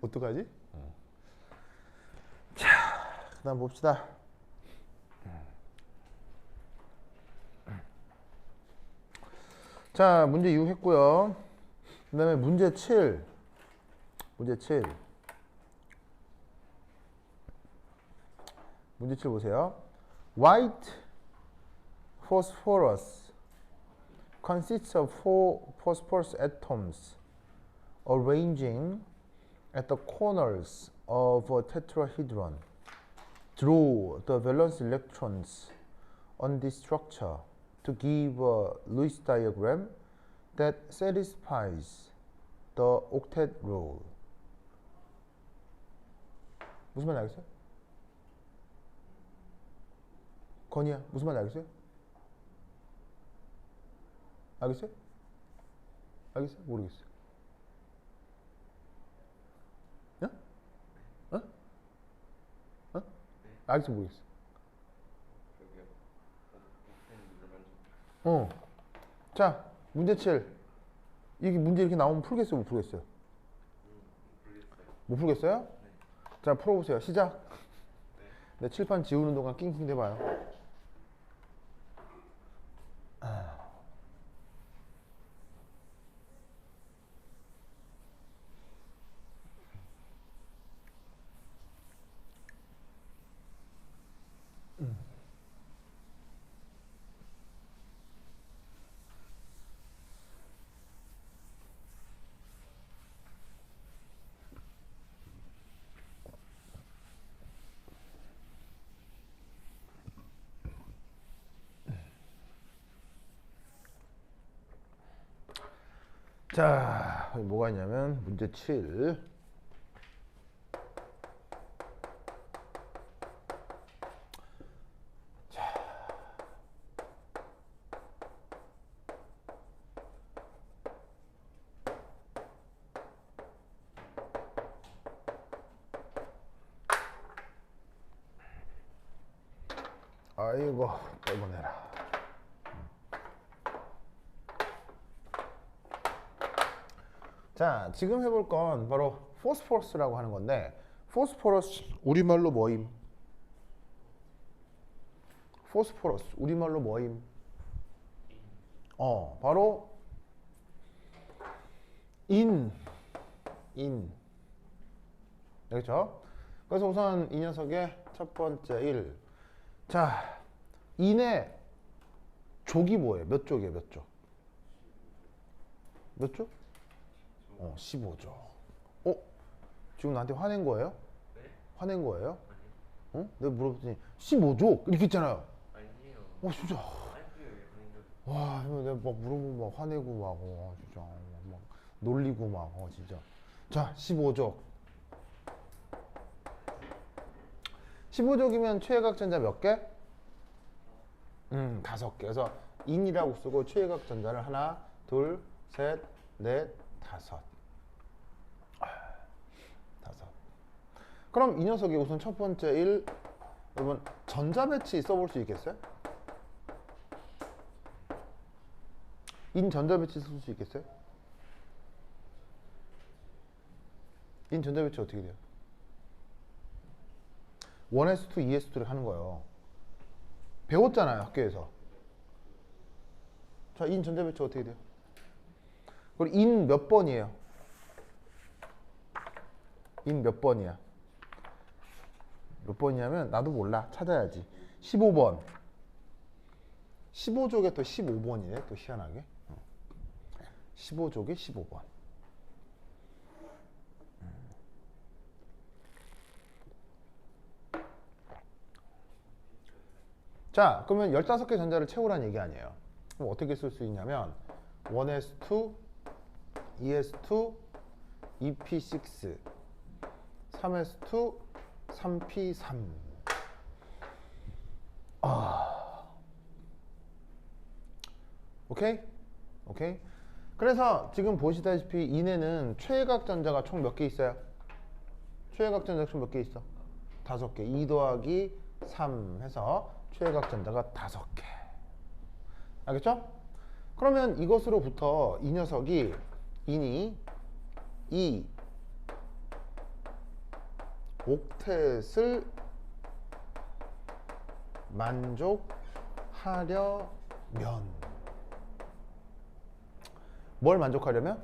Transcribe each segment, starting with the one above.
어떡하지? 자, 그 다음 봅시다. 자, 문제 6 했고요. 그 다음에 문제 7. 문제 7. 문제 7 보세요. White phosphorus consists of 4 phosphorus atoms arranging at the corners of a tetrahedron. Draw the valence electrons on this structure to give a Lewis diagram that satisfies the octet rule. 무슨 말인지 알겠어요? 건이야, 무슨 말인지 알겠어요? 알겠어요? 알겠어요? 모르겠어요. 어? 어? 어? 알겠어, 모르겠어. 자, 문제 7. 이게 문제 이렇게 나오면 풀겠어요, 못 풀겠어요? 못 풀겠어요? 네. 자, 풀어보세요. 시작. 네, 칠판 지우는 동안 낑낑 대봐요. 자, 여기 뭐가 있냐면 문제 7. 아이고, 뻔뻔해라. 자, 지금 해볼 건 바로 포스포러스라고 하는 건데, 포스포러스 우리말로 뭐임? 포스포러스 우리말로 뭐임? 바로 인. 그렇죠? 그래서 우선 이 녀석의 첫 번째 1. 자, 인의 족이 뭐예요? 몇 족이에요? 몇 족? 몇 족? 15족. 지금 나한테 화낸 거예요? 네? 화낸 거예요? 응? 내가 물어봤더니 15족 이렇게 있잖아요. 아니에요. 진짜. 와, 내가 막 물어보면 막 화내고 막, 진짜 막 놀리고 막, 진짜. 자, 15족. 15족이면 최외곽전자 몇 개? 5개. 그래서 인이라고 쓰고 최외곽전자를 하나, 둘, 셋, 넷, 다섯. 그럼 이 녀석이 우선 첫 번째 1, 여러분 전자배치 써볼 수 있겠어요? 인 전자배치 쓸 수 있겠어요? 인 전자배치 어떻게 돼요? 1s2, 2s2를 하는 거예요. 배웠잖아요, 학교에서. 자, 인 전자배치 어떻게 돼요? 그리고 인 몇 번이에요? 인 몇 번이야? 몇 번이냐면 나도 몰라. 찾아야지. 15번. 15족에 또 15번이네. 또 희한하게. 15족에 15번. 자, 그러면 15개 전자를 채우라는 얘기 아니에요. 그럼 어떻게 쓸 수 있냐면 1s2, 2s2, 2p6, 3s2, 3p3. 오케이? 그래서 지금 보시다시피 인에는 최외곽 전자가 총 몇 개 있어요? 최외곽 전자가 총 몇 개 있어? 5개. 2 더하기 3 해서 최외곽 전자가 5개. 알겠죠? 그러면 이것으로부터 이 녀석이 인이 2, 옥텟을 만족하려면 뭘 만족하려면?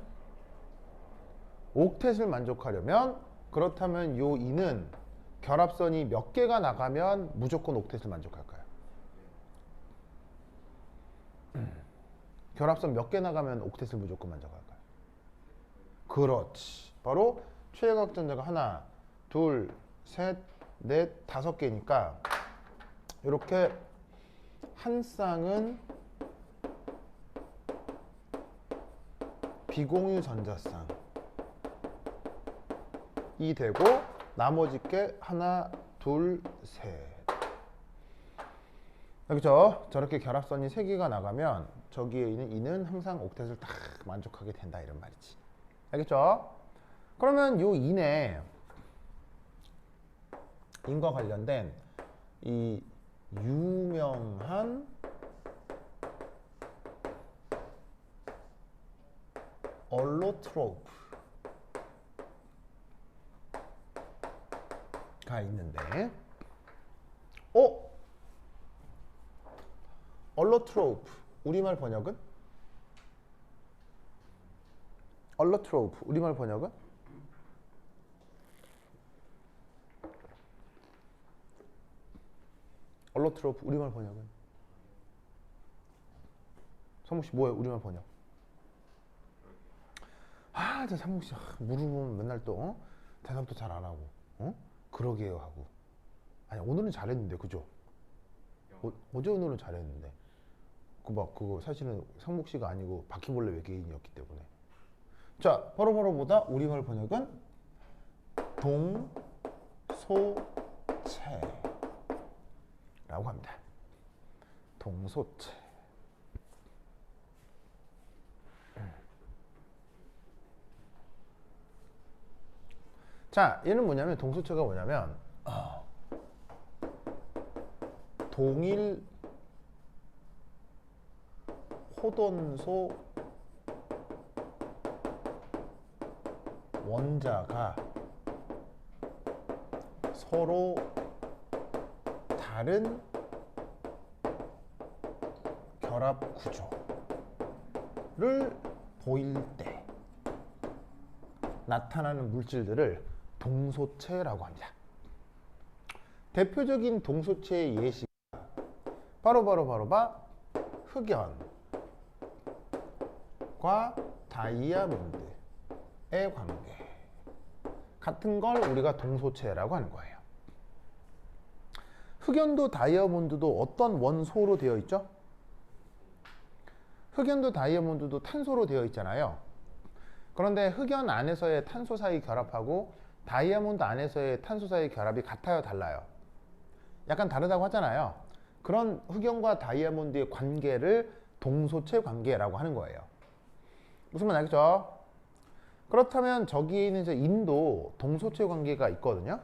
옥텟을 만족하려면 그렇다면 요 2는 결합선이 몇 개가 나가면 무조건 옥텟을 만족할까요? 결합선 몇 개 나가면 옥텟을 무조건 만족할까요? 그렇지. 바로 최외곽전자가 하나, 둘, 셋, 넷, 5개니까 이렇게 한 쌍은 비공유 전자쌍이 되고 나머지 게 하나, 둘, 셋. 그렇죠? 저렇게 결합선이 3개가 나가면 저기에 있는 이는 항상 옥텟을 딱 만족하게 된다 이런 말이지. 알겠죠? 그러면 요 인에 인과 관련된 이 유명한 얼로트로프가 있는데 얼로트로프 우리말 번역은? 얼로트로프 우리말 번역은? 얼로트로프 우리말 번역은? 성묵씨 뭐예요 우리말 번역? 저 성묵씨 물어보면 맨날 또 대답도 잘 안 하고 그러게요 하고 아니 오늘은 잘했는데 그죠? 어제 오늘은 잘했는데 그거 사실은 성묵씨가 아니고 바퀴벌레 외계인이었기 때문에 자 바로바로 보다 우리말 번역은 동소체라고 합니다. 동소체. 자 얘는 뭐냐면 동소체가 뭐냐면 동일 호돈소 원자가 서로 다른 결합 구조를 보일 때 나타나는 물질들을 동소체라고 합니다. 대표적인 동소체의 예시가 바로 흑연과 다이아몬드의 관계 같은 걸 우리가 동소체라고 하는 거예요. 흑연도 다이아몬드도 어떤 원소로 되어 있죠? 흑연도 다이아몬드도 탄소로 되어 있잖아요. 그런데 흑연 안에서의 탄소 사이 결합하고 다이아몬드 안에서의 탄소 사이 결합이 같아요, 달라요? 약간 다르다고 하잖아요. 그런 흑연과 다이아몬드의 관계를 동소체 관계라고 하는 거예요. 무슨 말 알겠죠? 그렇다면 저기에 있는 인도 동소체 관계가 있거든요.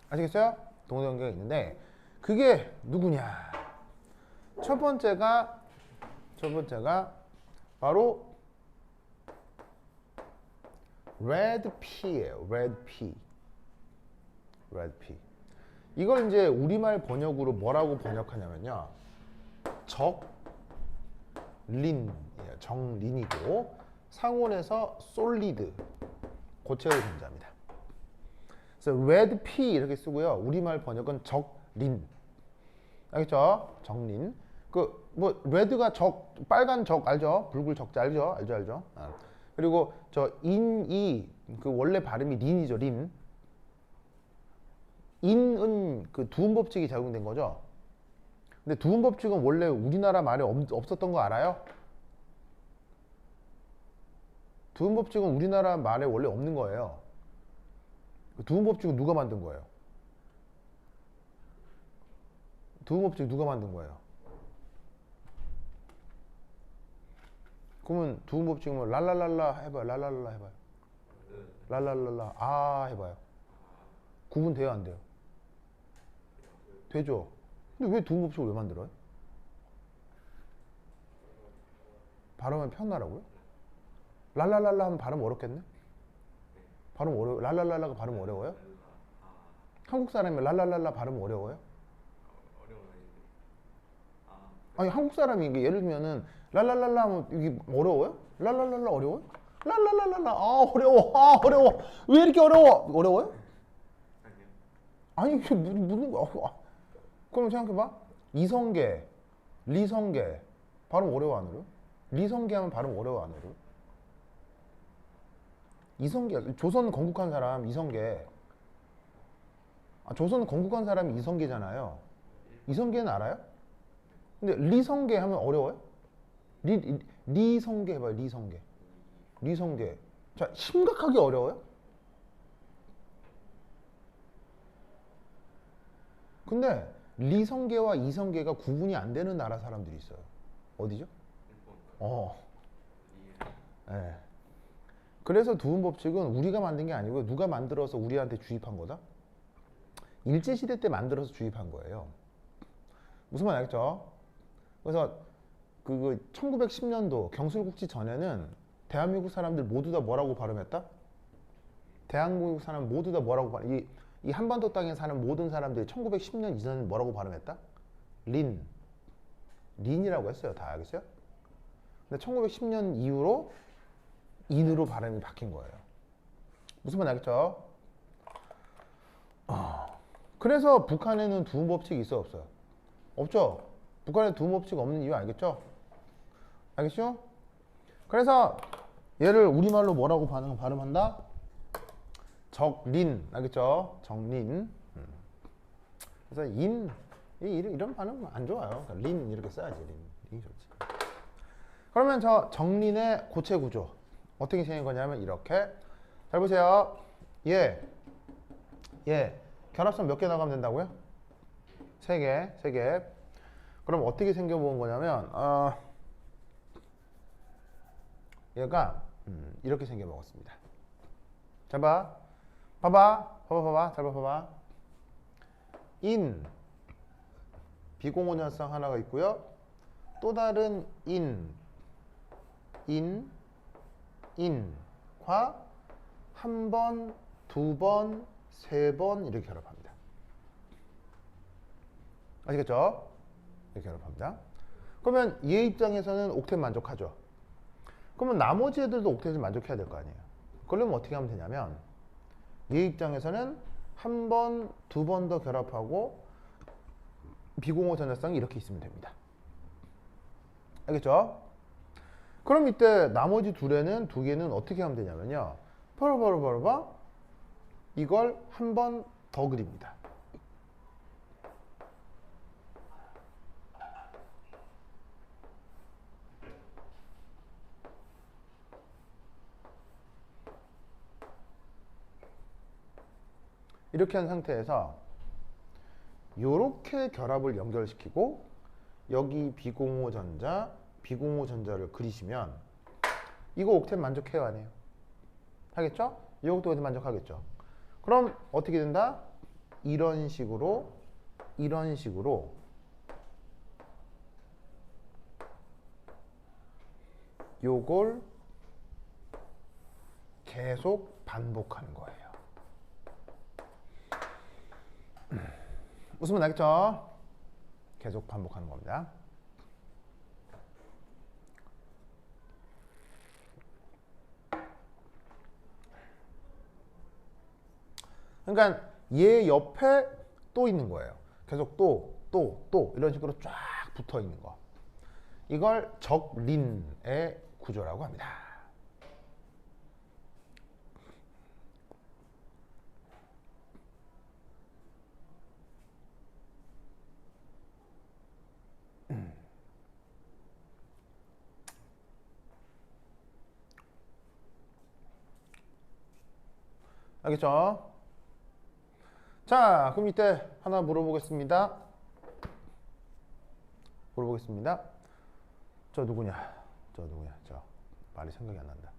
아시겠어요? 동소체 관계가 있는데 그게 누구냐? 첫 번째가 바로 Red P예요. Red P. 이걸 이제 우리말 번역으로 뭐라고 번역하냐면요. 적린이에요. 정린이고 상온에서 솔리드 고체의 전자입니다. 그래서 Red P 이렇게 쓰고요. 우리말 번역은 적린. 알겠죠? 정린. 뭐 레드가 빨간 적 알죠? 붉은 적자 알죠? 그리고 저 인이 원래 발음이 린이죠, 린. 인은 두음 법칙이 적용된 거죠. 근데 두음 법칙은 원래 우리나라 말에 없었던 거 알아요? 두음 법칙은 우리나라 말에 원래 없는 거예요. 두음 법칙은 누가 만든 거예요? 두음 법칙 누가 만든 거예요? 그러면 두음 법칙은 랄랄랄라 해봐요. 랄랄랄라 해봐요. 랄랄랄라 해봐요. 구분 돼요, 안 돼요? 되죠? 근데 왜 두음 법칙을 왜 만들어요? 발음은 편하라고요? 랄랄랄라 하면 발음 어렵겠네? 발음 어려워. 랄랄랄라가 발음 어려워요? 한국 사람이 랄랄랄라 발음 어려워요? 어려운 아닌데. 아니 한국 사람이 이게 예를 들면은 랄랄랄라 하면 이게 어려워요? 랄랄랄라 어려워요? 랄랄랄라 어려워. 어려워. 왜 이렇게 어려워? 어려워요? 아니요. 아니 이게 묻는 거야. 그럼 생각해봐. 이성계, 리성계 발음 어려워 안 어려워? 리성계 하면 발음 어려워 안 어려워? 이성계, 조선 건국한 사람 이성계. 조선 건국한 사람이 이성계잖아요. 이성계는 알아요? 근데 리성계 하면 어려워요? 리성계 해봐요. 리성계. 리성계. 자, 심각하게 어려워요? 근데 리성계와 이성계가 구분이 안 되는 나라 사람들이 있어요. 어디죠? 일본. 네. 그래서 두음 법칙은 우리가 만든 게 아니고요. 누가 만들어서 우리한테 주입한 거다? 일제시대 때 만들어서 주입한 거예요. 무슨 말 알겠죠? 그래서 그 1910년도 경술국지 전에는 대한민국 사람들 모두 다 뭐라고 발음했다? 대한민국 사람 모두 다 뭐라고 발음? 이 한반도 땅에 사는 모든 사람들이 1910년 이전에 뭐라고 발음했다? 린이라고 했어요. 다 알겠어요? 근데 1910년 이후로 인으로 발음이 바뀐 거예요. 무슨 말 알겠죠? 그래서 북한에는 두음 법칙이 있어 없어요? 없죠? 북한에 두음 법칙 없는 이유 알겠죠? 알겠죠? 그래서 얘를 우리말로 뭐라고 발음한다? 적린 알겠죠? 적린. 그래서 이런 발음 안 좋아요. 그러니까 린 이렇게 써야지. 린이 좋지. 그러면 저 정린의 고체 구조 어떻게 생긴 거냐면 이렇게. 잘 보세요. 얘 결합선 몇 개 나가면 된다고요? 3개. 그럼 어떻게 생겨본 거냐면 얘가 이렇게 생겨먹었습니다. 잘 봐. 봐봐. 잘 봐봐. 비공원현상 하나가 있고요. 또 다른 인과 한 번, 두 번, 세 번 이렇게 결합합니다. 아시겠죠? 이렇게 결합합니다. 그러면 얘 입장에서는 옥텟 만족하죠. 그러면 나머지 애들도 옥텟을 만족해야 될 거 아니에요. 그러면 어떻게 하면 되냐면 얘 입장에서는 한 번, 두 번 더 결합하고 비공호 전자쌍이 이렇게 있으면 됩니다. 알겠죠? 그럼 이때 나머지 두 개는 어떻게 하면 되냐면요. 바로 이걸 한 번 더 그립니다. 이렇게 한 상태에서 이렇게 결합을 연결시키고 여기 비공호 전자를 그리시면 이거 옥텟 만족해요 안 해요? 하겠죠? 이것도 옥텟 만족하겠죠? 그럼 어떻게 된다? 이런 식으로 요걸 계속 반복하는 거예요. 무슨 말 알겠죠? 계속 반복하는 겁니다. 그러니까 얘 옆에 또 있는 거예요. 계속 또 이런 식으로 쫙 붙어 있는 거. 이걸 적린의 구조라고 합니다. 알겠죠? 자, 그럼 이때 하나 물어보겠습니다. 저 누구냐? 저 말이 생각이 안 난다.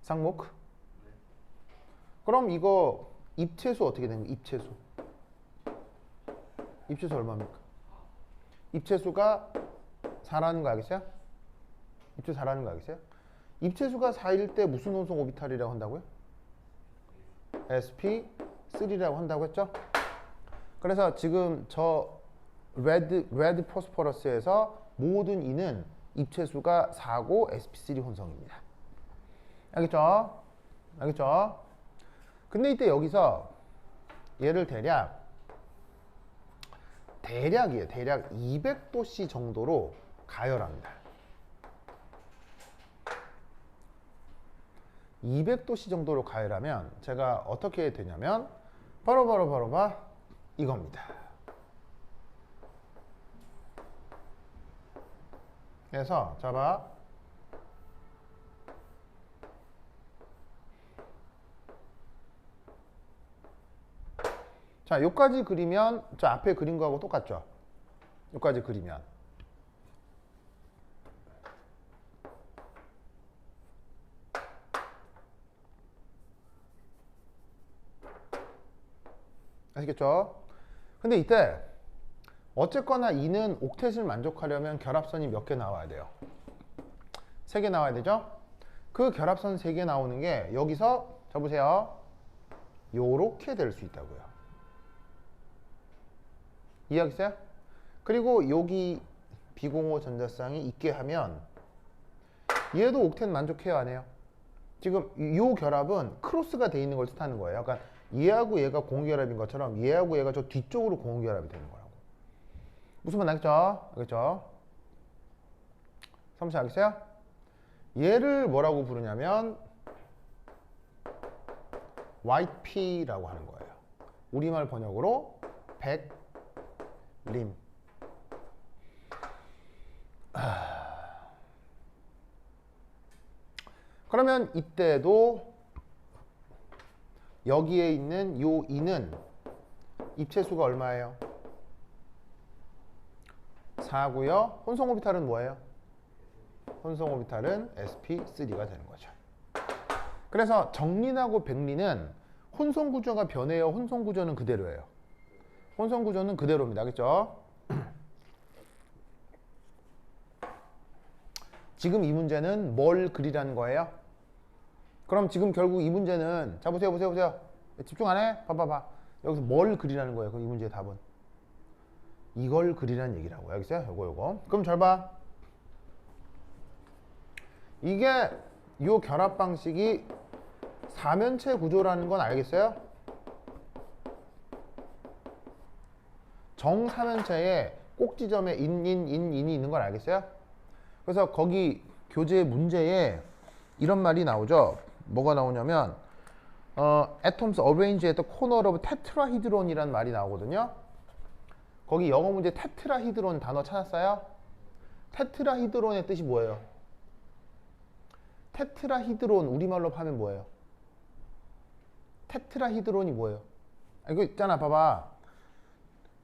쌍목? 그럼 이거 입체수 어떻게 되는 거야? 입체수 얼마입니까? 입체수가 4라는 거 알겠어요? 입체수 4라는 거 알겠어요? 입체수가 4일 때 무슨 운송 오비탈이라고 한다고요? sp3라고 한다고 했죠? 그래서 지금 저 레드 포스포러스에서 모든 E는 입체수가 4고 sp3 혼성입니다. 알겠죠? 알겠죠? 근데 이때 여기서 얘를 대략이에요. 대략 200도씨 정도로 가열합니다. 200도씨 정도로 가열하면 제가 어떻게 되냐면 바로 이겁니다. 그래서 잡아 자, 요까지 그리면 저 앞에 그린 거하고 똑같죠? 요까지 그리면 아시겠죠? 근데 이때 어쨌거나 E는 옥텟을 만족하려면 결합선이 몇 개 나와야 돼요? 3개 나와야 되죠? 그 결합선 3개 나오는 게 여기서 자 보세요. 요렇게 될 수 있다고요. 이해하겠어요? 그리고 여기 비공호 전자쌍이 있게 하면 얘도 옥텟 만족해요, 안 해요? 지금 요 결합은 크로스가 돼 있는 걸 뜻하는 거예요. 그러니까 얘하고 얘가 공유결합인 것처럼 얘하고 얘가 저 뒤쪽으로 공유결합이 되는 거라고. 무슨 말 알겠죠? 알겠죠? 삼시 알겠어요? 얘를 뭐라고 부르냐면 YP라고 하는 거예요. 우리말 번역으로 백림. 그러면 이때도 여기에 있는 요 E는 입체수가 얼마예요? 4고요. 혼성 오비탈은 뭐예요? 혼성 오비탈은 sp3가 되는 거죠. 그래서 정린하고 백린은 혼성 구조가 변해요. 혼성 구조는 그대로예요. 혼성 구조는 그대로입니다. 알겠죠? 지금 이 문제는 뭘 그리라는 거예요? 그럼 지금 결국 이 문제는 자 보세요. 집중 안 해? 봐봐. 여기서 뭘 그리라는 거예요? 그럼 이 문제의 답은 이걸 그리라는 얘기라고요. 알겠어요? 요거. 그럼 잘 봐. 이게 요 결합 방식이 사면체 구조라는 건 알겠어요? 정사면체에 꼭지점에 인이 있는 걸 알겠어요? 그래서 거기 교재 문제에 이런 말이 나오죠. 뭐가 나오냐면 atoms arranged at the corner of tetrahedron이라는 말이 나오거든요. 거기 영어 문제 테트라히드론 단어 찾았어요? 테트라히드론의 뜻이 뭐예요? 테트라히드론 우리말로 하면 뭐예요? 테트라히드론이 뭐예요? 이거 있잖아, 봐봐.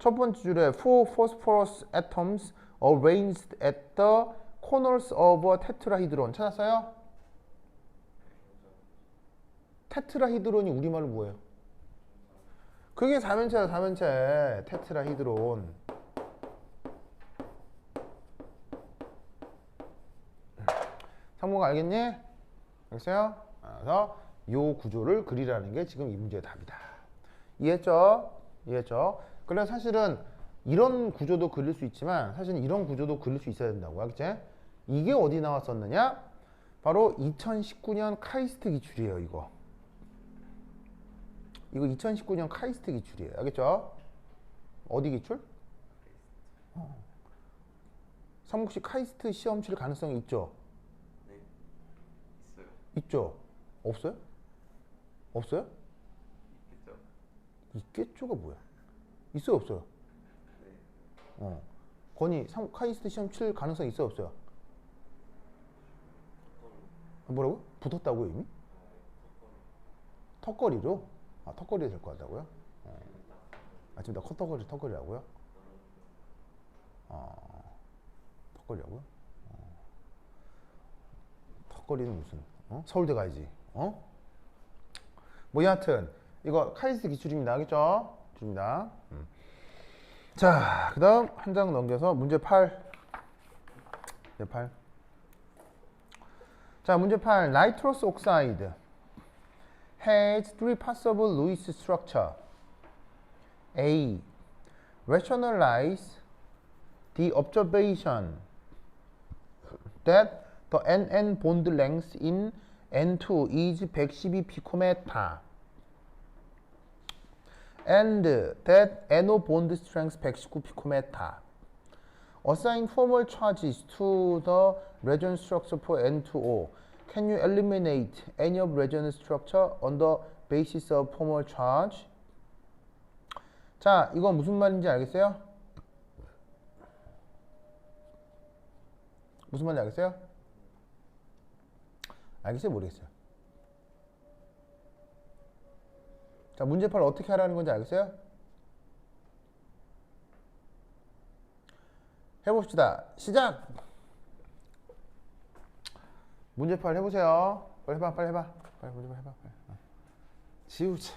첫 번째 줄에 four phosphorus atoms arranged at the corners of a tetrahedron 찾았어요? 테트라히드론이 우리말로 뭐예요? 그게 사면체야, 사면체. 테트라히드론. 상모가 알겠니? 알겠어요? 그래서 요 구조를 그리라는 게 지금 이 문제의 답이다. 이해했죠? 이해했죠? 그래서 사실은 이런 구조도 그릴 수 있지만 사실은 이런 구조도 그릴 수 있어야 된다고. 알겠지? 이게 어디 나왔었느냐? 바로 2019년 카이스트 기출이에요, 이거. 이거 2019년 카이스트 기출이에요. 알겠죠? 어디 기출? 삼국시 카이스트 시험 칠 가능성이 있죠? 네, 있어요. 있죠? 없어요? 없어요? 있겠죠? 있겠죠가 뭐야? 있어요, 없어요? 네. 건이 카이스트 시험 칠 가능성이 있어요, 없어요? 뭐라고? 붙었다고요, 이미? 턱걸이로? 아, 턱걸이 될 것 같다고요? 지금 나 턱걸이라고요? 턱걸이라고요? 턱걸이는 무슨? 서울대 가야지. 뭐 여하튼 이거 카이스트 기출입니다. 알겠죠? 기출입니다. 자, 그 다음 한 장 넘겨서 문제 8. 문제 8. 자, 문제 8. 나이트로스 옥사이드 has three possible Lewis structure. A. Rationalize the observation that the NN bond length in N2 is 112 picometer and that NO bond strength 119 picometer. Assign formal charges to the resonance structure for N2O. Can you eliminate any of resonance structure on the basis of formal charge? 자, 이거 무슨 말인지 알겠어요? 무슨 말인지 알겠어요? 알겠어요? 모르겠어요? 자, 문제파를 어떻게 하라는 건지 알겠어요? 해봅시다. 시작! 문제파를 해보세요. 빨리 해봐, 빨리 해봐. 빨리 문제파 해봐. 빨리. 지우자.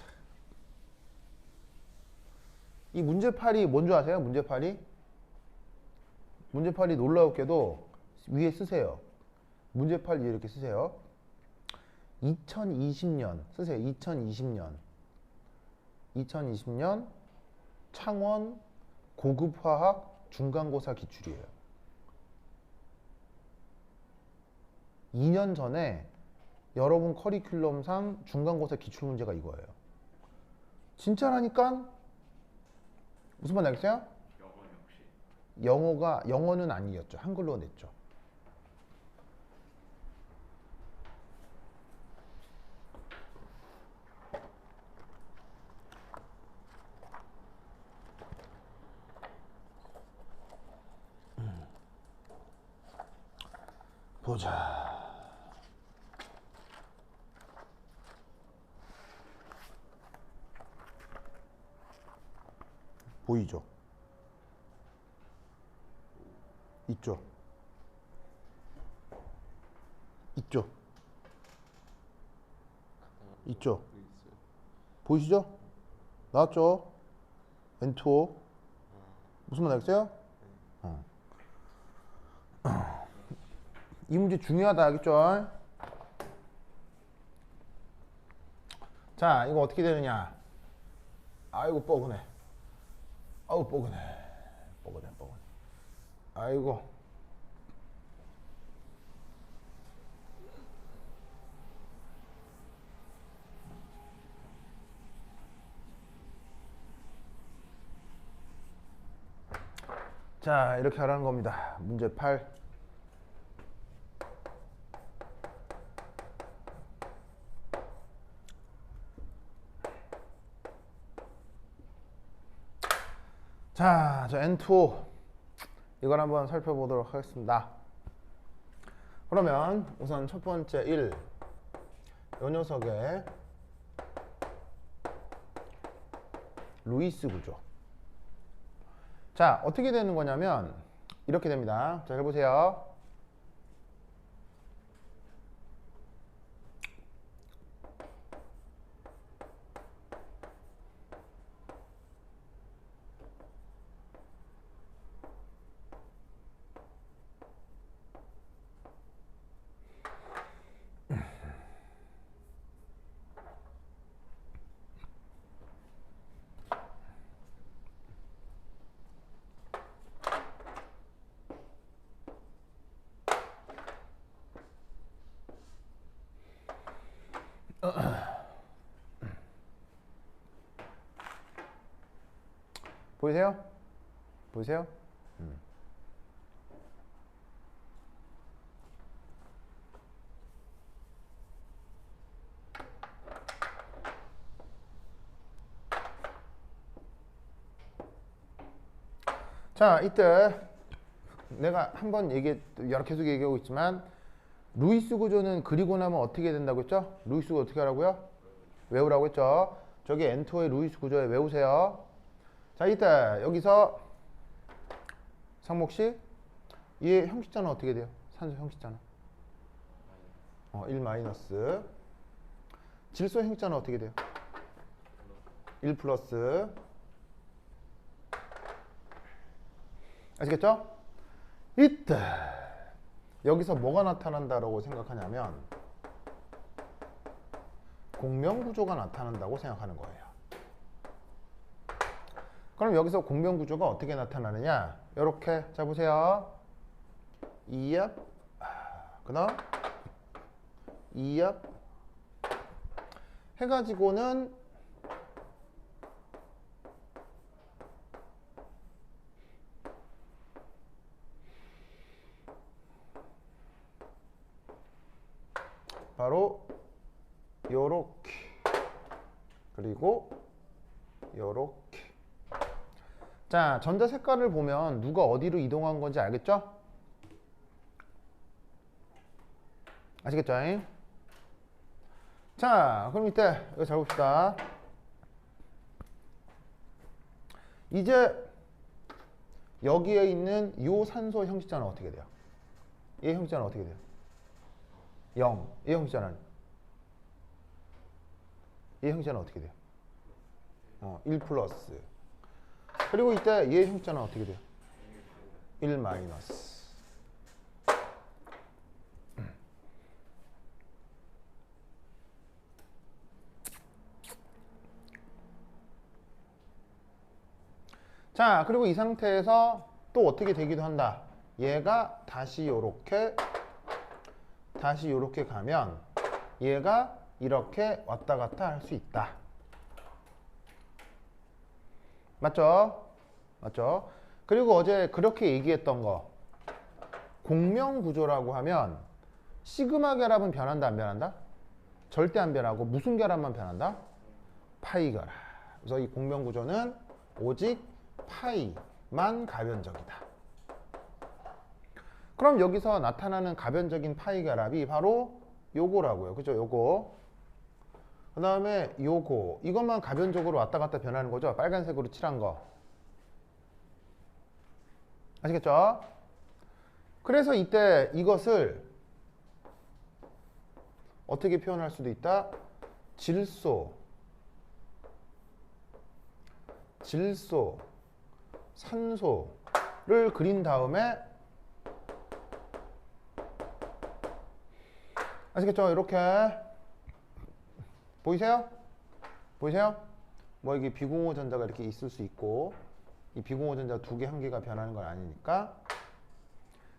이 문제팔이 뭔 줄 아세요? 문제팔이? 문제팔이 놀라웠게도 위에 쓰세요. 문제팔 위에 이렇게 쓰세요. 2020년 쓰세요. 2020년 창원 고급화학 중간고사 기출이에요. 2년 전에 여러분 커리큘럼상 중간고사 기출 문제가 이거예요. 진짜라니까? 무슨 말 알겠어요? 영어는 아니었죠. 한글로 냈죠. 보자. 보이죠? 있죠? 있죠? 있죠? 보이시죠? 나왔죠? N2O 무슨 말 알겠어요? 이 문제 중요하다 알겠죠? 자, 이거 어떻게 되느냐? 아이고 뻐근해. 아우 뻐근해. 뻐근해. 아이고. 자, 이렇게 하라는 겁니다. 문제 8. 자, 저 N2O 이걸 한번 살펴보도록 하겠습니다. 그러면 우선 첫 번째 1. 이 녀석의 루이스 구조. 자, 어떻게 되는 거냐면 이렇게 됩니다. 자, 해보세요. 보이세요? 보이세요? 자, 이때 내가 한번 계속 얘기하고 있지만 루이스 구조는 그리고 나면 어떻게 된다고 했죠? 루이스 구조 어떻게 하라고요? 외우라고 했죠? 저기 N2의 루이스 구조에 외우세요. 자, 이때 여기서 상목씨 얘 형식자는 어떻게 돼요? 산소 형식자는 1 마이너스. 질소 형식자는 어떻게 돼요? 1 플러스. 아시겠죠? 이때 여기서 뭐가 나타난다라고 생각하냐면 공명구조가 나타난다고 생각하는 거예요. 그럼 여기서 공명구조가 어떻게 나타나느냐? 이렇게 자 보세요. 2옆 그 다음 2옆 해가지고는 바로 요렇게 그리고 요렇게. 자, 전자 색깔을 보면 누가 어디로 이동한 건지 알겠죠? 아시겠죠? 자, 그럼 이때 이거 잘 봅시다. 이제 여기에 있는 요 산소 형식자는 어떻게 돼요? 얘 형식자는 어떻게 돼요? 0. 얘 형식자는? 얘 형식자는 어떻게 돼요? 1 플러스. 그리고 이때 얘 형식자는 어떻게 돼요? 1 마이너스. 자, 그리고 이 상태에서 또 어떻게 되기도 한다. 얘가 다시 요렇게 가면 얘가 이렇게 왔다 갔다 할 수 있다. 맞죠? 맞죠? 그리고 어제 그렇게 얘기했던 거 공명구조라고 하면 시그마 결합은 변한다 안 변한다? 절대 안 변하고 무슨 결합만 변한다? 파이 결합. 그래서 이 공명구조는 오직 파이만 가변적이다. 그럼 여기서 나타나는 가변적인 파이 결합이 바로 요거라고요. 그죠? 요거. 그 다음에 요거. 이것만 가변적으로 왔다 갔다 변하는 거죠. 빨간색으로 칠한 거. 아시겠죠? 그래서 이때 이것을 어떻게 표현할 수도 있다? 질소, 산소를 그린 다음에 아시겠죠? 이렇게 보이세요? 보이세요? 뭐 이게 비공호 전자가 이렇게 있을 수 있고 이 비공호 전자 두 개 한 개가 변하는 건 아니니까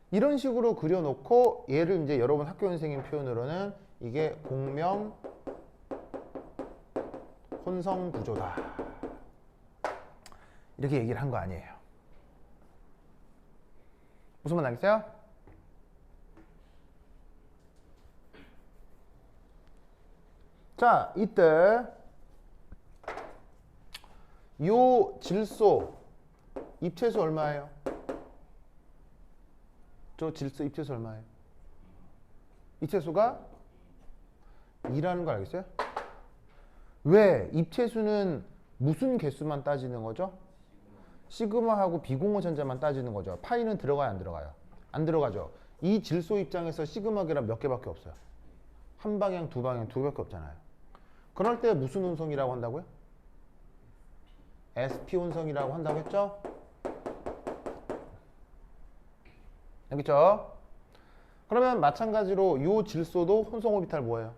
이런 식으로 그려놓고 얘를 이제 여러분 학교 선생님 표현으로는 이게 공명 혼성 구조다 이렇게 얘기를 한 거 아니에요. 무슨 말 알겠어요? 자, 이때 요 질소 입체수 얼마예요? 저 질소 입체수 얼마예요? 입체수가 2라는 거 알겠어요? 왜? 입체수는 무슨 개수만 따지는 거죠? 시그마하고 비공호 전자만 따지는 거죠. 파이는 들어가요, 안 들어가요? 안 들어가죠. 이 질소 입장에서 시그마 결합 몇 개밖에 없어요. 한 방향, 두 방향, 두 개밖에 없잖아요. 그럴 때 무슨 혼성이라고 한다고요? sp 혼성이라고 한다고 했죠? 알겠죠? 그러면 마찬가지로 이 질소도 혼성 오비탈 뭐예요?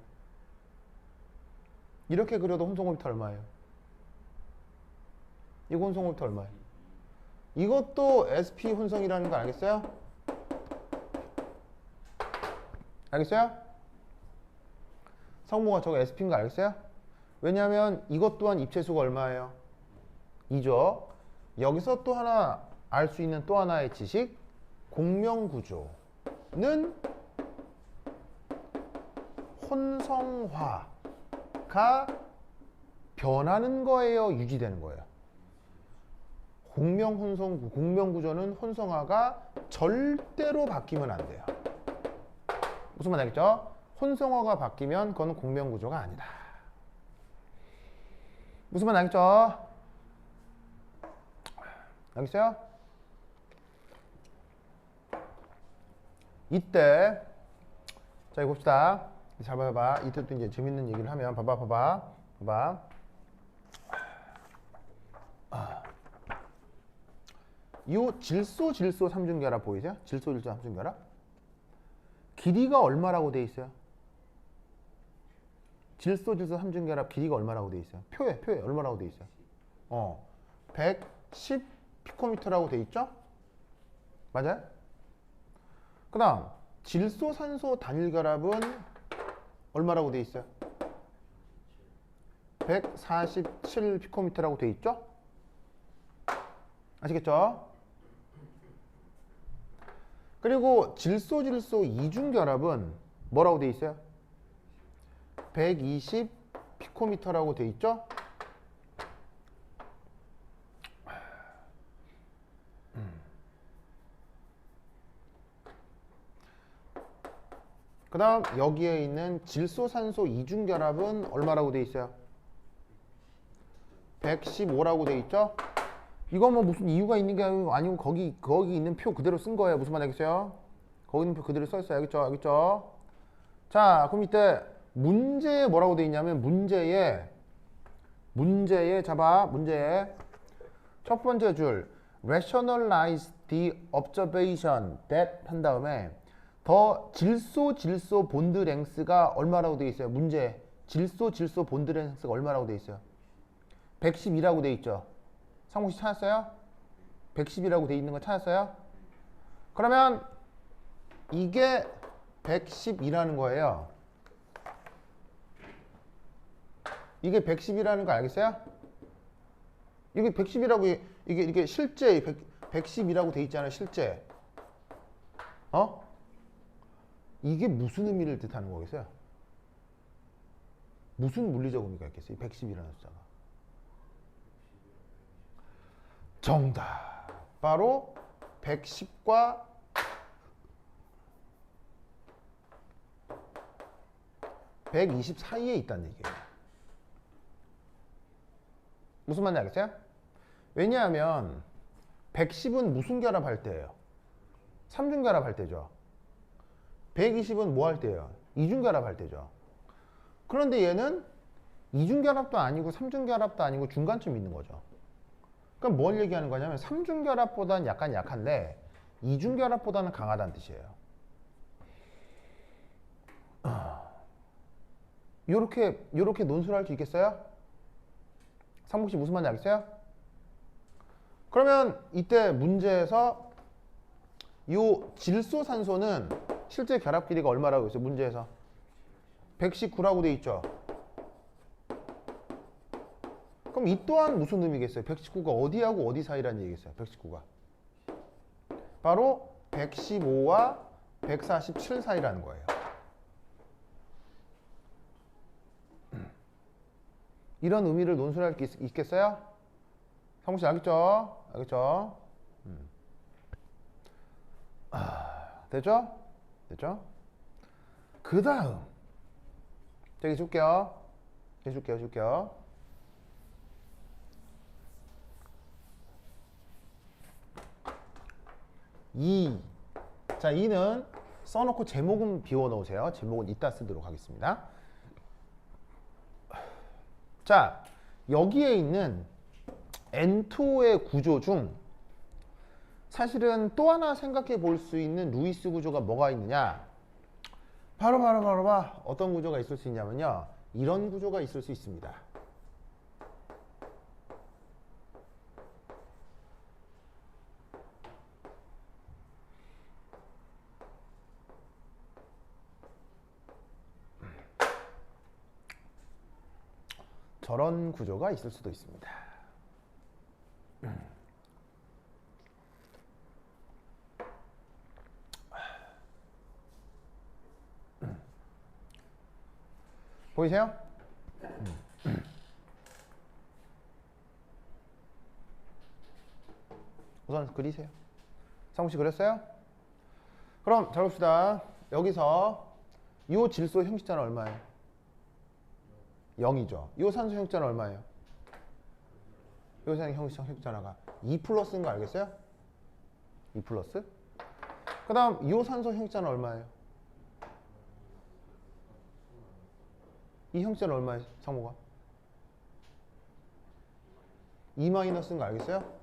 이렇게 그려도 혼성 오비탈 얼마예요? 이거 혼성 오비탈 얼마예요? 이것도 sp 혼성이라는 거 알겠어요? 알겠어요? 성모가 저거 sp인 거 알겠어요? 왜냐하면 이것 또한 입체수가 얼마예요? 2죠. 여기서 또 하나 알 수 있는 또 하나의 지식 공명구조는 혼성화가 변하는 거예요? 유지되는 거예요? 공명구조는 혼성화가 절대로 바뀌면 안 돼요. 무슨 말 알겠죠? 혼성화가 바뀌면 그건 공명구조가 아니다. 무슨 말 알겠죠? 알겠어요? 이때 자 이거 봅시다. 잘 봐봐. 이때 또 이제 재밌는 얘기를 하면 봐봐. 요 질소 삼중결합 보이세요? 질소 삼중결합 길이가 얼마라고 돼 있어요? 질소 삼중결합 길이가 얼마라고 돼 있어요? 표에 얼마라고 돼 있어요? 110 피코미터라고 돼 있죠? 맞아요? 그다음 질소 산소 단일 결합은 얼마라고 돼 있어요? 147 피코미터라고 돼 있죠? 아시겠죠? 그리고 질소 이중 결합은 뭐라고 돼 있어요? 120 피코미터라고 돼 있죠? 그 다음 여기에 있는 질소 산소 이중 결합은 얼마라고 돼 있어요? 115라고 돼 있죠? 이거 뭐 무슨 이유가 있는 게 아니고 거기 있는 표 그대로 쓴 거예요. 무슨 말 알겠어요? 거기 있는 표 그대로 써 있어요. 알겠죠? 자, 그럼 이때 문제에 뭐라고 돼 있냐면 문제에 첫 번째 줄 rationalize the observation that 한 다음에 더 질소 본드 랭스가 얼마라고 돼 있어요? 문제 질소 본드 랭스가 얼마라고 돼 있어요? 110이라고 돼 있죠. 상무 씨 찾았어요? 110이라고 돼 있는 거 찾았어요? 그러면 이게 110이라는 거예요. 이게 110이라는 거 알겠어요? 이게 110이라고 이게 실제 110이라고 돼 있잖아요. 실제. 이게 무슨 의미를 뜻하는 거겠어요? 무슨 물리적 의미가 있겠어요? 110이라는 숫자가. 정답. 바로 110과 120 사이에 있다는 얘기예요. 무슨 말인지 알겠어요? 왜냐하면 110은 무슨 결합할 때예요? 3중 결합할 때죠. 120은 뭐 할 때예요? 2중 결합할 때죠. 그런데 얘는 2중 결합도 아니고 3중 결합도 아니고 중간쯤 있는 거죠. 그럼 뭘 얘기하는 거냐면 3중 결합보다는 약간 약한데 2중 결합보다는 강하다는 뜻이에요. 요렇게 논술을 할 수 있겠어요? 상복 씨 무슨 말인지 알겠어요? 그러면 이때 문제에서 요 질소 산소는 실제 결합 길이가 얼마라고 했어요? 문제에서 119라고 돼 있죠. 그럼 이 또한 무슨 의미겠어요? 119가 어디하고 어디 사이라는 얘기겠어요? 119가 바로 115와 147 사이라는 거예요. 이런 의미를 논술할 수 있겠어요? 상무 씨 알겠죠? 알겠죠? 됐죠? 됐죠? 그 다음 저기 줄게요. 줄게요. 자, 2는 써놓고 제목은 비워 놓으세요. 제목은 이따 쓰도록 하겠습니다. 자, 여기에 있는 N2의 구조 중 사실은 또 하나 생각해 볼 수 있는 루이스 구조가 뭐가 있느냐? 바로 어떤 구조가 있을 수 있냐면요. 이런 구조가 있을 수 있습니다. 저런 구조가 있을 수도 있습니다. 보이세요? 우선 그리세요. 상무 씨 그렸어요? 그럼 잘 봅시다. 여기서 이 질소 형식자는 얼마예요? 0이죠. 이 산소 형식자는 얼마예요? 이 산소 형식자가 2 플러스인 거 알겠어요? 2 플러스. 그 다음 이 산소 형식자는 얼마예요? 이 형식자는 얼마예요? 상호가? 2 마이너스인 거 알겠어요?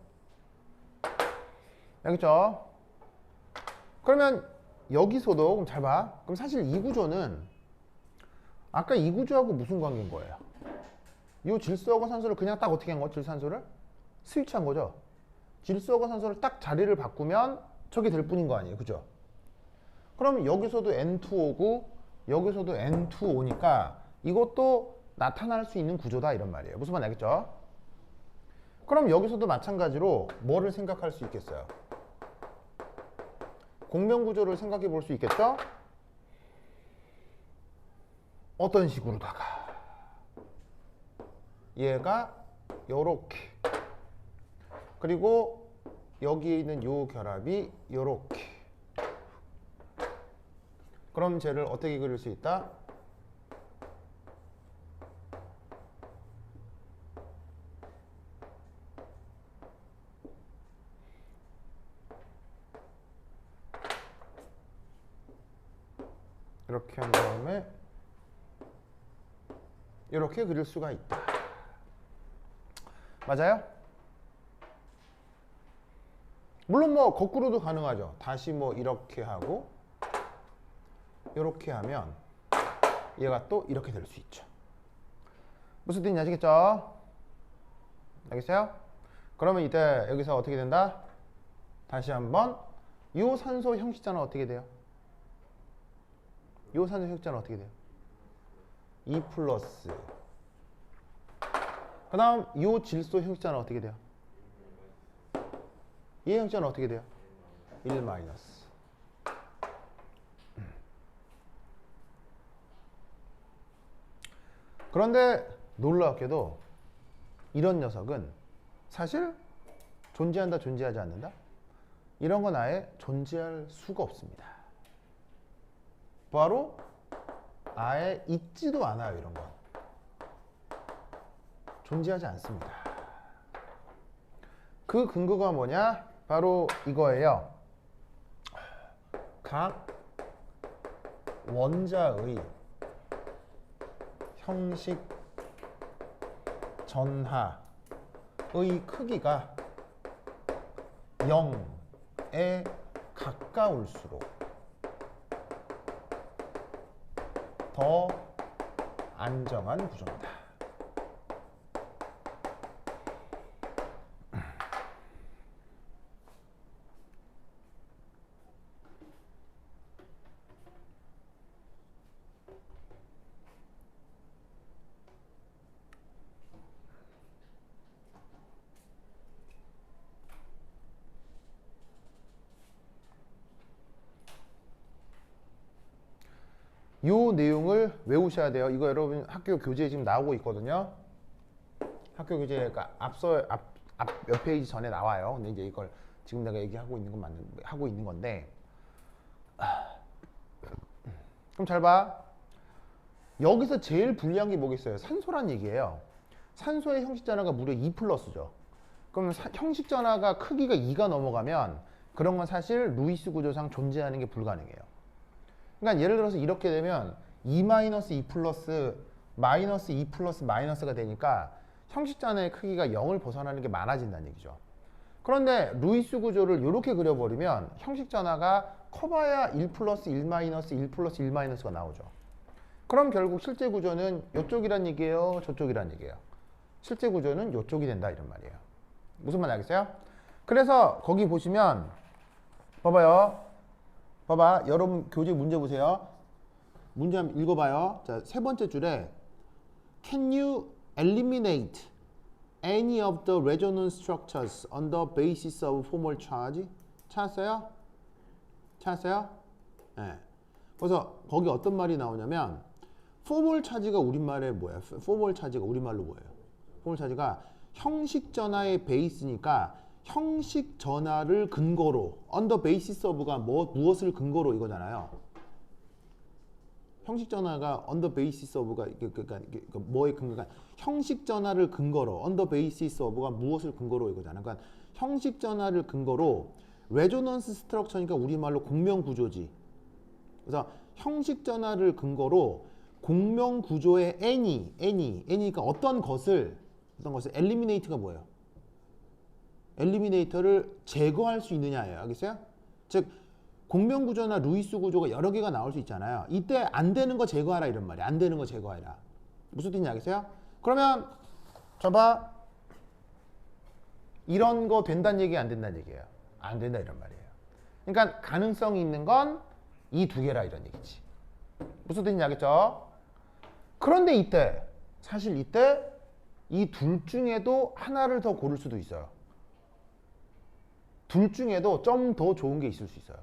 알겠죠? 그러면 여기서도 그럼 잘 봐. 그럼 사실 이 구조는 아까 이 구조하고 무슨 관계인 거예요? 이 질소하고 산소를 그냥 딱 어떻게 한 거죠? 질산소를 스위치한 거죠. 질소하고 산소를 딱 자리를 바꾸면 저게 될 뿐인 거 아니에요, 그죠? 그럼 여기서도 N2오고 여기서도 N2오니까 이것도 나타날 수 있는 구조다 이런 말이에요. 무슨 말인지 알겠죠? 그럼 여기서도 마찬가지로 뭐를 생각할 수 있겠어요? 공명구조를 생각해 볼 수 있겠죠? 어떤 식으로다가 얘가 요렇게 그리고 여기에 있는 요 결합이 요렇게 그럼 쟤를 어떻게 그릴 수 있다? 이렇게 한 다음에 이렇게 그릴 수가 있다. 맞아요? 물론 뭐 거꾸로도 가능하죠. 다시 뭐 이렇게 하고 이렇게 하면 얘가 또 이렇게 될 수 있죠. 무슨 뜻인지 아시겠죠? 알겠어요? 그러면 이때 여기서 어떻게 된다? 다시 한번 요 산소 형식자는 어떻게 돼요? 요 산소 형식자는 어떻게 돼요? 2 플러스 그 다음 요 질소 형식자는 어떻게 돼요? 얘 형식자는 어떻게 돼요? 1 마이너스 그런데 놀랍게도 이런 녀석은 사실 존재한다 존재하지 않는다? 이런 건 아예 존재할 수가 없습니다. 바로 아예 있지도 않아요. 이런 건 존재하지 않습니다. 그 근거가 뭐냐? 바로 이거예요. 각 원자의 형식 전하의 크기가 0에 가까울수록 더 안정한 구조입니다. 요 내용을 외우셔야 돼요. 이거 여러분 학교 교재에 지금 나오고 있거든요. 학교 교재가 앞서 앞 몇 페이지 전에 나와요. 근데 이제 이걸 지금 내가 얘기하고 있는 건 하고 있는 건데. 그럼 잘 봐. 여기서 제일 불리한 게 뭐겠어요? 산소란 얘기예요. 산소의 형식 전하가 무려 2 플러스죠. 그럼 형식 전하가 크기가 2가 넘어가면 그런 건 사실 루이스 구조상 존재하는 게 불가능해요. 그러니까 예를 들어서 이렇게 되면 2 마이너스 2 플러스 마이너스 2 플러스 마이너스가 되니까 형식전의 크기가 0을 벗어나는 게 많아진다는 얘기죠. 그런데 루이스 구조를 이렇게 그려버리면 형식전화가 커봐야 1 플러스 1 마이너스 1 플러스 1 마이너스가 나오죠. 그럼 결국 실제 구조는 이쪽이란 얘기예요? 저쪽이란 얘기예요? 실제 구조는 이쪽이 된다 이런 말이에요. 무슨 말인지 알겠어요? 그래서 거기 보시면 봐봐요. 봐봐. 여러분 교재 문제 보세요. 문제 한번 읽어봐요. 자, 세 번째 줄에 Can you eliminate any of the resonance structures on the basis of formal charge? 찾았어요? 찾았어요? 네. 그래서 거기 어떤 말이 나오냐면 formal charge가 우리말에 뭐예요? formal charge가 우리말로 뭐예요? formal charge가 형식 전하의 베이스니까 형식 전하를 근거로 on the basis of가 무엇을 근거로 이거잖아요. 형식 전하가 on the basis of가 그러니까 뭐의 근거가 형식 전하를 근거로 on the basis of가 무엇을 근거로 이거잖아요. 그러니까 형식 전하를 근거로 레조넌스 스트럭처니까 우리말로 공명 구조지. 그래서 형식 전하를 근거로 공명 구조의 any니까 어떤 것을 eliminate가 뭐예요? 엘리미네이터를 제거할 수 있느냐예요. 알겠어요? 즉 공명구조나 루이스 구조가 여러 개가 나올 수 있잖아요. 이때 안 되는 거 제거하라 이런 말이야. 안 되는 거 제거해라. 무슨 뜻인지 알겠어요? 그러면 저봐 이런 거 된다는 얘기 안 된다는 얘기예요. 안 된다 이런 말이에요. 그러니까 가능성이 있는 건 이 두 개라 이런 얘기지. 무슨 뜻인지 알겠죠? 그런데 이때 사실 이때 이 둘 중에도 하나를 더 고를 수도 있어요. 둘 중에도 좀 더 좋은 게 있을 수 있어요.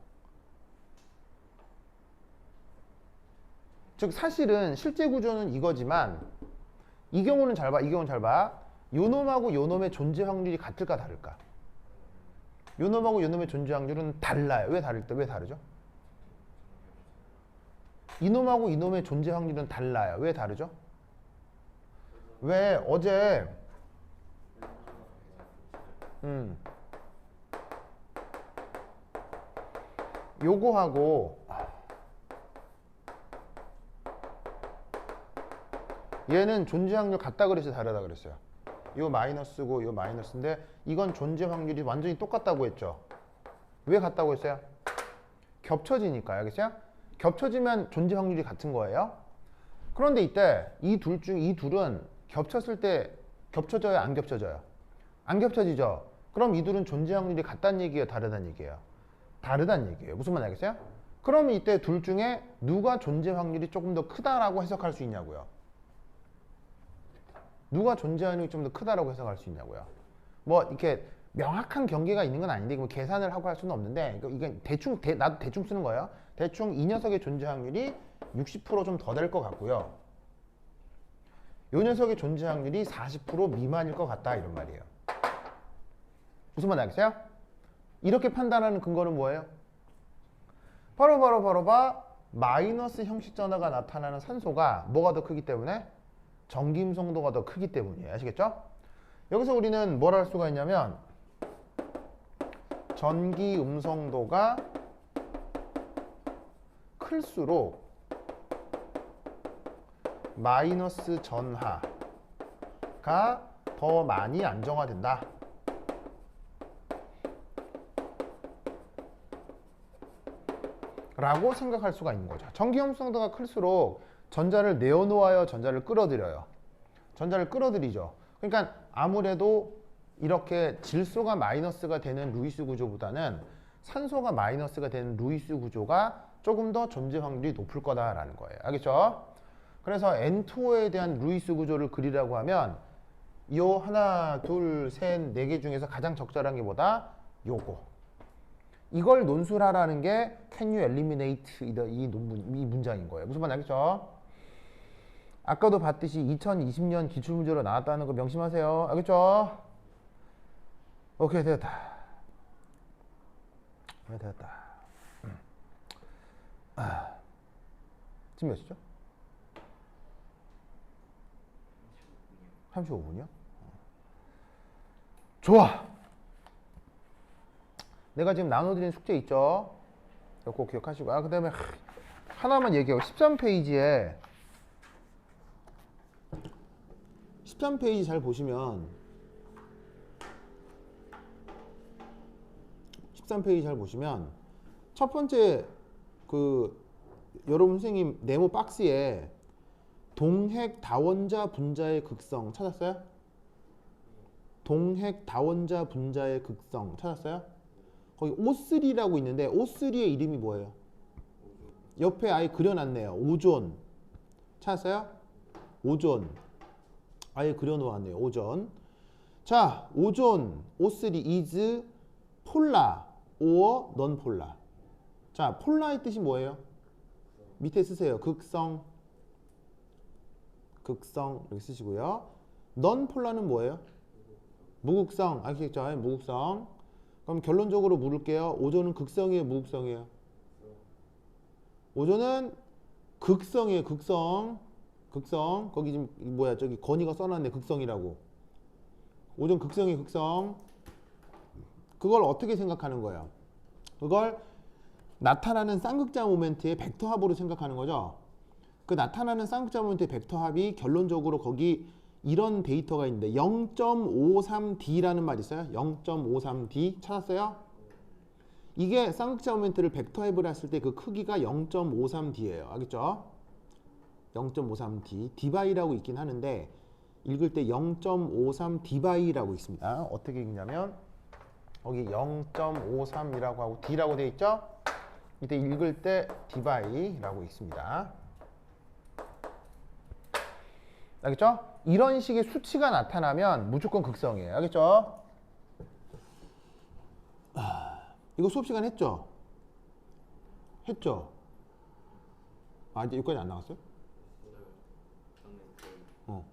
즉 사실은 실제 구조는 이거지만 이 경우는 잘 봐. 이 경우는 잘 봐. 요 놈하고 요 놈의 존재 확률이 같을까 다를까? 요 놈하고 요 놈의 존재 확률은 달라요. 왜 다를까? 왜 다르죠? 이놈하고 이놈의 존재 확률은 달라요. 왜 다르죠? 왜 어제 요거하고 얘는 존재 확률 같다 그랬어요, 다르다 그랬어요? 요 마이너스고 요 마이너스인데 이건 존재 확률이 완전히 똑같다고 했죠. 왜 같다고 했어요? 겹쳐지니까요. 알겠어요? 겹쳐지면 존재 확률이 같은 거예요. 그런데 이때 이 둘은 겹쳤을 때 겹쳐져요, 안 겹쳐져요? 안 겹쳐지죠. 그럼 이 둘은 존재 확률이 같다는 얘기예요, 다르다는 얘기예요? 다르다는 얘기예요. 무슨 말 알겠어요? 그럼 이때 둘 중에 누가 존재 확률이 조금 더 크다라고 해석할 수 있냐고요? 누가 존재 확률이 좀 더 크다라고 해석할 수 있냐고요? 뭐 이렇게 명확한 경계가 있는 건 아닌데 뭐 계산을 하고 할 수는 없는데 이게 나도 대충 쓰는 거예요. 대충 이 녀석의 존재 확률이 60% 좀 더 될 것 같고요. 이 녀석의 존재 확률이 40% 미만일 것 같다 이런 말이에요. 무슨 말 알겠어요? 이렇게 판단하는 근거는 뭐예요? 바로 마이너스 형식 전하가 나타나는 산소가 뭐가 더 크기 때문에? 전기음성도가 더 크기 때문이에요. 아시겠죠? 여기서 우리는 뭘 할 수가 있냐면 전기음성도가 클수록 마이너스 전하가 더 많이 안정화된다. 라고 생각할 수가 있는 거죠. 전기음성도가 클수록 전자를 내어놓아요, 전자를 끌어들여요? 전자를 끌어들이죠. 그러니까 아무래도 이렇게 질소가 마이너스가 되는 루이스 구조보다는 산소가 마이너스가 되는 루이스 구조가 조금 더 존재 확률이 높을 거다라는 거예요. 알겠죠? 그래서 N2O에 대한 루이스 구조를 그리라고 하면 요 하나, 둘, 셋, 네 개 중에서 가장 적절한 게 뭐다? 요거. 이걸 논술하라는 게 Can you eliminate 이 문장인 거예요. 무슨 말인지 알겠죠? 아까도 봤듯이 2020년 기출문제로 나왔다는 거 명심하세요. 알겠죠? 오케이, 됐다. 네, 됐다. 지금 몇 시죠? 35분이요? 좋아! 내가 지금 나눠드린 숙제 있죠? 이거 꼭 기억하시고. 그 다음에 하나만 얘기하고 13페이지에 13페이지 잘 보시면 13페이지 잘 보시면 첫 번째 여러분 선생님 네모 박스에 동핵 다원자 분자의 극성 찾았어요? 동핵 다원자 분자의 극성 찾았어요? 거기 O3라고 있는데 O3의 이름이 뭐예요? 옆에 아예 그려놨네요. 오존 찾았어요? 오존 아예 그려놓았네요. 오존. 자, 오존 O3 is polar or non-polar. 자, 폴라의 뜻이 뭐예요? 밑에 쓰세요. 극성 이렇게 쓰시고요. non-polar는 뭐예요? 무극성. 아시겠죠? 무극성. 그럼 결론적으로 물을게요. 오존은 극성이에요, 무극성이에요? 오존은 극성이에요. 극성. 거기 지금 뭐야? 저기 건이가 써놨네. 극성이라고. 오존 극성이에요. 극성. 그걸 어떻게 생각하는 거예요? 그걸 나타나는 쌍극자 모멘트의 벡터 합으로 생각하는 거죠. 그 나타나는 쌍극자 모멘트의 벡터 합이 결론적으로 거기 이런 데이터가 있는데 0.53D라는 말이 있어요. 0.53D 찾았어요? 이게 쌍극자 모멘트를 벡터 해부를 했을 때 그 크기가 0.53D예요. 알겠죠? 0.53D. D바이라고 있긴 하는데 읽을 때 0.53D바이라고 있습니다. 어떻게 읽냐면 여기 0.53이라고 하고 D라고 되어 있죠? 이때 읽을 때 D바이라고 있습니다. 알겠죠? 이런 식의 수치가 나타나면 무조건 극성이에요. 알겠죠? 이거 수업 시간 했죠? 했죠? 아, 이제 여기까지 안 나갔어요? 저는 어.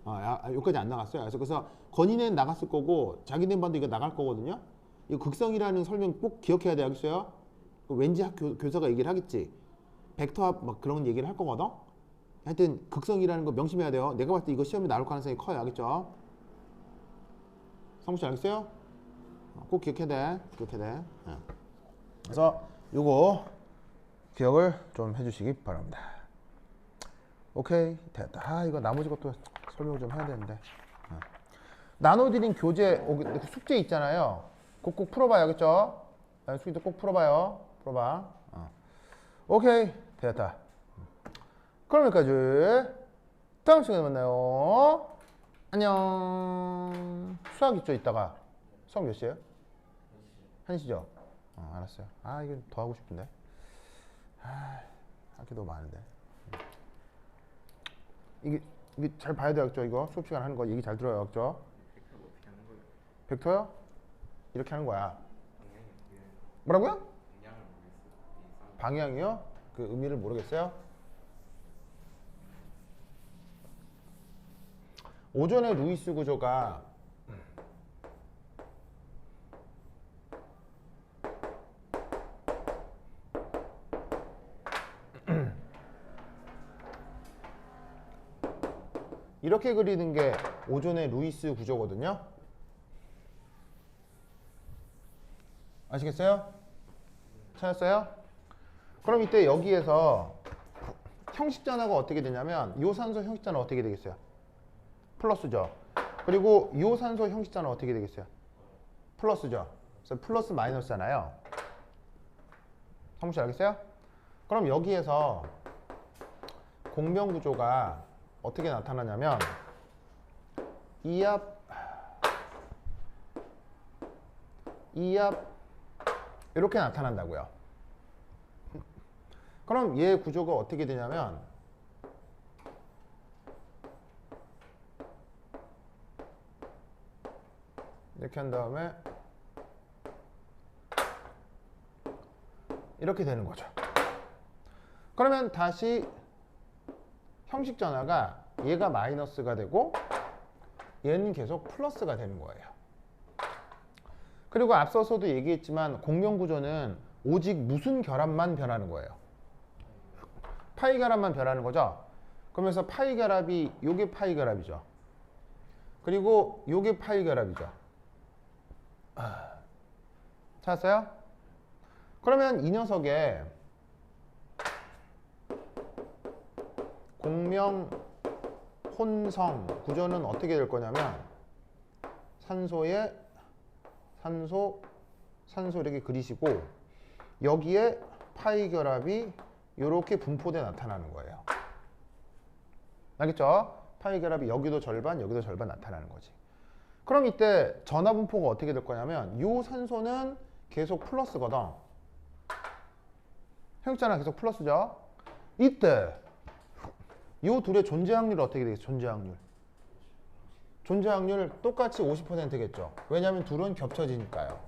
아프리카 여기까지 안 나갔어요. 그래서 건이는 나갔을 거고 자기네 반도 이거 나갈 거거든요. 이거 극성이라는 설명 꼭 기억해야 돼. 알겠어요? 왠지 교사가 얘기를 하겠지. 벡터 합 막 그런 얘기를 할 거거든. 하여튼 극성이라는 거 명심해야 돼요. 내가 봤을 때 이거 시험에 나올 가능성이 커요. 알겠죠? 성우 씨 알겠어요? 꼭 기억해야 돼. 기억해야 돼. 그래서 요거 기억을 좀 해주시기 바랍니다. 오케이, 됐다. 아, 이거 나머지 것도 설명을 좀 해야 되는데. 나눠드린 교재 숙제 있잖아요. 그거 꼭 풀어봐요. 알겠죠? 숙제도 꼭 풀어봐요. 풀어봐. 오케이, 됐다. 그럼 여기까지. 다음 시간에 만나요. 안녕. 수학 있죠, 이따가. 수학 몇 시에요? 1시죠? 알았어요. 아, 이거 더 하고 싶은데. 할 게 너무 많은데. 이게 잘 봐야 돼요, 이거 수업 시간 하는 거 얘기 잘 들어요, 그죠? 벡터를 어떻게 하는 거예요? 벡터요? 이렇게 하는 거야. 방향이 어떻게 뭐라고요? 방향을 모르겠어요. 방향이요? 그 의미를 모르겠어요? 오전에 루이스 구조가 이렇게 그리는 게 오존의 루이스 구조거든요. 아시겠어요? 찾았어요? 그럼 이때 여기에서 형식 전화가 어떻게 되냐면 이 산소 형식 전화 어떻게 되겠어요? 플러스죠. 그리고 이 산소 형식 전화 어떻게 되겠어요? 플러스죠. 그래서 플러스 마이너스잖아요. 성씨 알겠어요? 그럼 여기에서 공명 구조가 어떻게 나타나냐면 이압 이렇게 나타난다고요. 그럼 얘 구조가 어떻게 되냐면 이렇게 한 다음에 이렇게 되는 거죠. 그러면 다시 형식 전화가 얘가 마이너스가 되고 얘는 계속 플러스가 되는 거예요. 그리고 앞서서도 얘기했지만 공명 구조는 오직 무슨 결합만 변하는 거예요? 파이 결합만 변하는 거죠. 그러면서 파이 결합이 요게 파이 결합이죠. 그리고 요게 파이 결합이죠. 찾았어요? 그러면 이 녀석의 공명 혼성 구조는 어떻게 될 거냐면 산소에 산소 이렇게 그리시고 여기에 파이 결합이 이렇게 분포돼 나타나는 거예요. 알겠죠? 파이 결합이 여기도 절반 나타나는 거지. 그럼 이때 전하 분포가 어떻게 될 거냐면 이 산소는 계속 플러스거든. 형식전화 계속 플러스죠. 이때 이 둘의 존재 확률이 어떻게 되겠어? 존재 확률 똑같이 50%겠죠. 왜냐하면 둘은 겹쳐지니까요.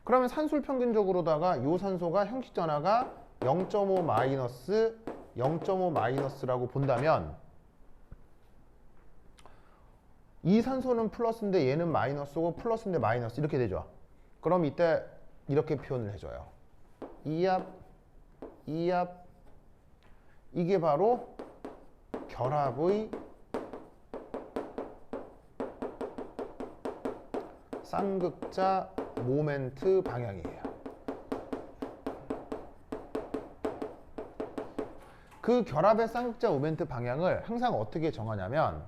그러면 산술 평균적으로다가 이 산소가 형식 전하가 0.5 마이너스 0.5 마이너스라고 본다면 이 산소는 플러스인데 얘는 마이너스고 플러스인데 마이너스 이렇게 되죠. 그럼 이때 이렇게 표현을 해줘요. 이압 이게 바로 결합의 쌍극자 모멘트 방향이에요. 그 결합의 쌍극자 모멘트 방향을 항상 어떻게 정하냐면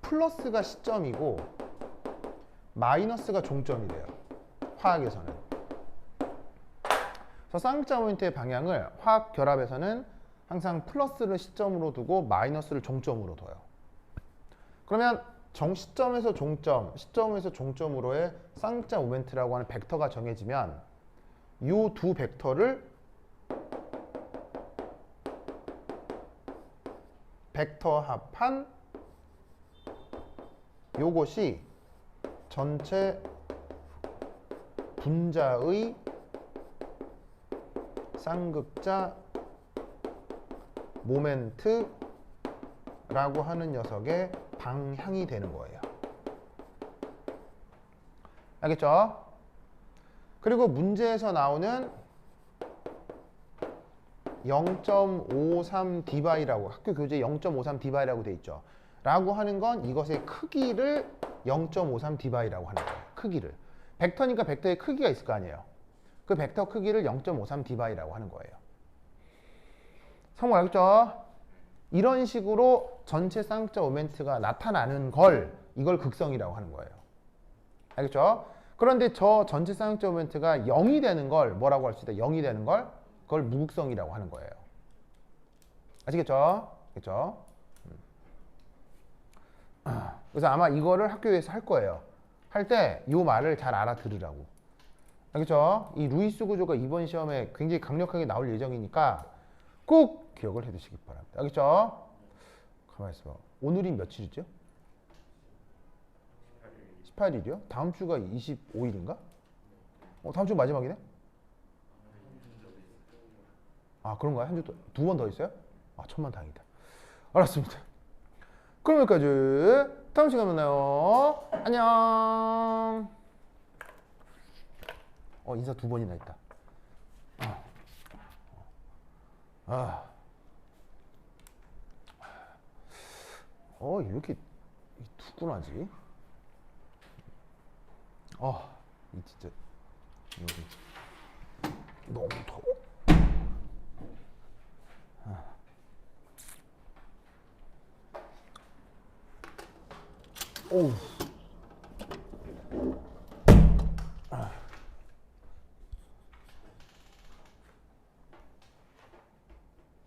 플러스가 시점이고 마이너스가 종점이 돼요. 화학에서는. 그래서 쌍극자 모멘트의 방향을 화학 결합에서는 항상 플러스를 시점으로 두고 마이너스를 종점으로 둬요. 그러면 정시점에서 종점, 시점에서 종점으로의 쌍극자 모멘트라고 하는 벡터가 정해지면 이 두 벡터를 벡터 합한 요것이 전체 분자의 쌍극자 모멘트라고 하는 녀석의 방향이 되는 거예요. 알겠죠? 그리고 문제에서 나오는 0.53 d바이라고 학교 교재에 0.53 d바이라고 돼 있죠. 라고 하는 건 이것의 크기를 0.53 d바이라고 하는 거예요. 크기를. 벡터니까 벡터의 크기가 있을 거 아니에요. 그 벡터 크기를 0.53 d바이라고 하는 거예요. 성공 알겠죠? 이런 식으로 전체 쌍극자 모멘트가 나타나는 걸 이걸 극성이라고 하는 거예요. 알겠죠? 그런데 저 전체 쌍극자 모멘트가 0이 되는 걸 뭐라고 할 수 있다? 0이 되는 걸 그걸 무극성이라고 하는 거예요. 아시겠죠? 그렇죠? 그래서 아마 이거를 학교에서 할 거예요. 할 때 이 말을 잘 알아들으라고. 알겠죠? 이 루이스 구조가 이번 시험에 굉장히 강력하게 나올 예정이니까 꼭 기억을 해 두시기 바랍니다. 알겠죠? 가만히 있어봐. 오늘이 며칠이죠? 18일이요? 다음 주가 25일인가? 다음 주 마지막이네? 아, 그런가요? 한 주 두 번 더 있어요? 아, 천만다행이다. 알았습니다. 그럼 여기까지. 다음 시간에 만나요. 안녕. 인사 두 번이나 했다. 왜 이렇게 두근하지? 이 진짜 여기 너무 더워. 오우.